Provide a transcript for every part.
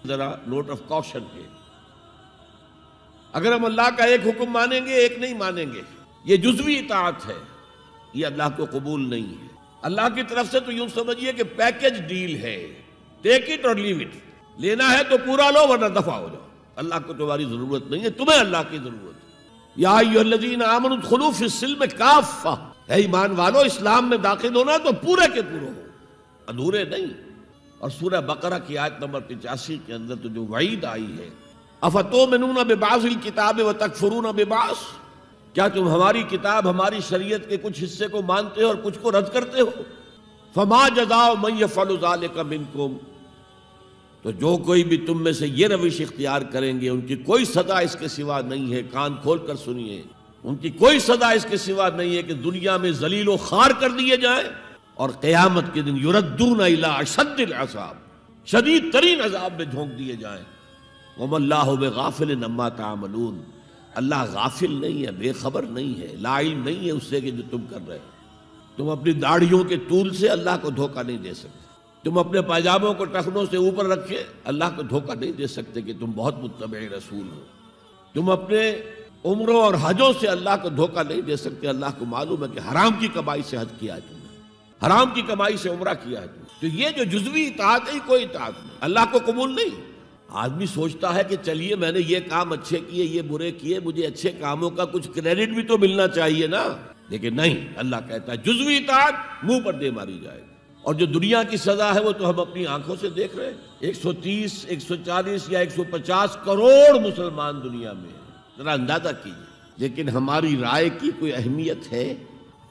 ذرا note of کاشن کے، اگر ہم اللہ کا ایک حکم مانیں گے ایک نہیں مانیں گے، یہ جزوی اطاعت ہے، یہ اللہ کو قبول نہیں ہے۔ اللہ کی طرف سے تو یوں سمجھیے کہ پیکج ڈیل ہے، ٹیک اٹ اور لیو اٹ، لینا ہے تو پورا لو ورنہ دفع ہو جاؤ، اللہ کو تمہاری ضرورت نہیں ہے، تمہیں اللہ کی ضرورت ہے۔ یا ایھا الذین آمنوا ادخلوا فی السلم کافہ، اے ایمان والو اسلام میں داخل ہونا تو پورے کے پورے ہو، ادھورے نہیں۔ اور سورہ بقرہ کی آیت نمبر 85 کے اندر تو جو وعید آئی ہے، افتؤمنون ببعض الکتاب وتکفرون ببعض، کیا تم ہماری کتاب ہماری شریعت کے کچھ حصے کو مانتے ہو اور کچھ کو رد کرتے ہو؟ فما جزاء من یفعل ذلک منکم، تو جو کوئی بھی تم میں سے یہ روش اختیار کریں گے ان کی کوئی سزا اس کے سوا نہیں ہے، کان کھول کر سنیے، ان کی کوئی سزا اس کے سوا نہیں ہے کہ دنیا میں ذلیل و خوار کر دیے جائیں اور قیامت کے دن یردون الی اشد العذاب، شدید ترین عذاب میں جھونک دیے جائیں۔ وما اللہ بغافل عما تعملون، اللہ غافل نہیں ہے، بے خبر نہیں ہے، لا علم نہیں ہے اس سے کہ جو تم کر رہے ہو۔ تم اپنی داڑھیوں کے طول سے اللہ کو دھوکہ نہیں دے سکتے، تم اپنے پائجاموں کو ٹخنوں سے اوپر رکھے اللہ کو دھوکہ نہیں دے سکتے کہ تم بہت متبع رسول ہو، تم اپنے عمروں اور حجوں سے اللہ کو دھوکہ نہیں دے سکتے، اللہ کو معلوم ہے کہ حرام کی کمائی سے حج کیا ہے تم نے، حرام کی کمائی سے عمرہ کیا ہے تم نے۔ تو یہ جو جزوی اطاعت ہے کوئی اطاعت نہیں، اللہ کو قبول نہیں۔ آدمی سوچتا ہے کہ چلیے میں نے یہ کام اچھے کیے یہ برے کیے، مجھے اچھے کاموں کا کچھ کریڈٹ بھی تو ملنا چاہیے نا، لیکن نہیں، اللہ کہتا ہے جزوی اطاعت منہ پر دے ماری جائے گی۔ اور جو دنیا کی سزا ہے وہ تو ہم اپنی آنکھوں سے دیکھ رہے ہیں، 130 140 یا 150 کروڑ مسلمان دنیا میں ہیں، ذرا اندازہ کیجیے۔ لیکن ہماری رائے کی کوئی اہمیت ہے؟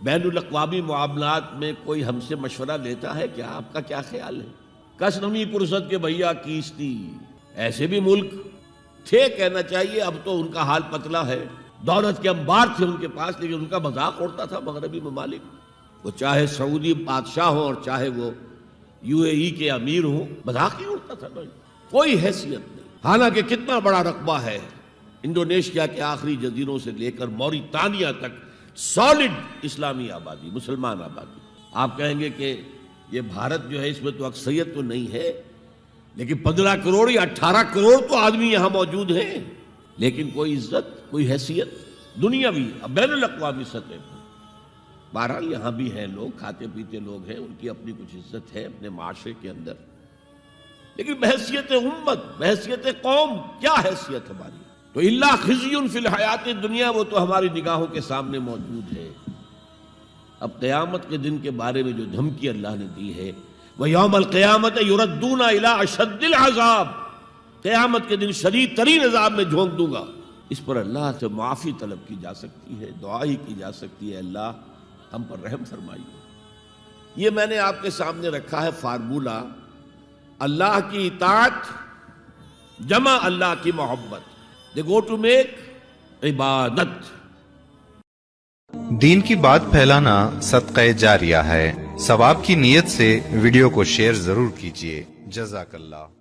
بین الاقوامی معاملات میں کوئی ہم سے مشورہ لیتا ہے کیا؟ آپ کا کیا خیال ہے؟ کس نمی پرست کے بھیا کیستی، ایسے بھی ملک تھے کہنا چاہیے، اب تو ان کا حال پتلا ہے، دولت کے انبار تھے ان کے پاس، لیکن ان کا مذاق اڑتا تھا مغربی ممالک، وہ چاہے سعودی بادشاہ ہوں اور چاہے وہ UAE کے امیر ہوں، مذاق ہی اڑتا تھا، نہیں کوئی حیثیت نہیں۔ حالانکہ کتنا بڑا رقبہ ہے، انڈونیشیا کے آخری جزیروں سے لے کر موریتانیہ تک سالڈ اسلامی آبادی، مسلمان آبادی۔ آپ کہیں گے کہ یہ بھارت جو ہے اس میں تو اکثریت تو نہیں ہے، لیکن 15 کروڑ یا 18 کروڑ تو آدمی یہاں موجود ہیں، لیکن کوئی عزت کوئی حیثیت دنیاوی بین الاقوامی سطح پر۔ بہرحال یہاں بھی ہیں لوگ، کھاتے پیتے لوگ ہیں، ان کی اپنی کچھ عزت ہے اپنے معاشرے کے اندر، لیکن بحیثیت امت بحیثیت قوم کیا حیثیت ہماری؟ تو الا خزی فی الحیات الدنیا، وہ تو ہماری نگاہوں کے سامنے موجود ہے۔ اب قیامت کے دن کے بارے میں جو دھمکی اللہ نے دی ہے، وَيَوْمَ الْقِيَامَةِ يُرَدُّونَ إِلَىٰ أَشَدِّ الْعَذَابِ، قیامت کے دن شدید ترین عذاب میں جھونک دوں گا۔ اس پر اللہ سے معافی طلب کی جا سکتی ہے، دعا ہی کی جا سکتی ہے، اللہ ہم پر رحم فرمائیے۔ یہ میں نے آپ کے سامنے رکھا ہے فارمولہ، اللہ کی اطاعت جمع اللہ کی محبت، they go to make عبادت۔ دین کی بات پھیلانا صدقہ جاریہ ہے، ثواب کی نیت سے ویڈیو کو شیئر ضرور کیجیے۔ جزاک اللہ۔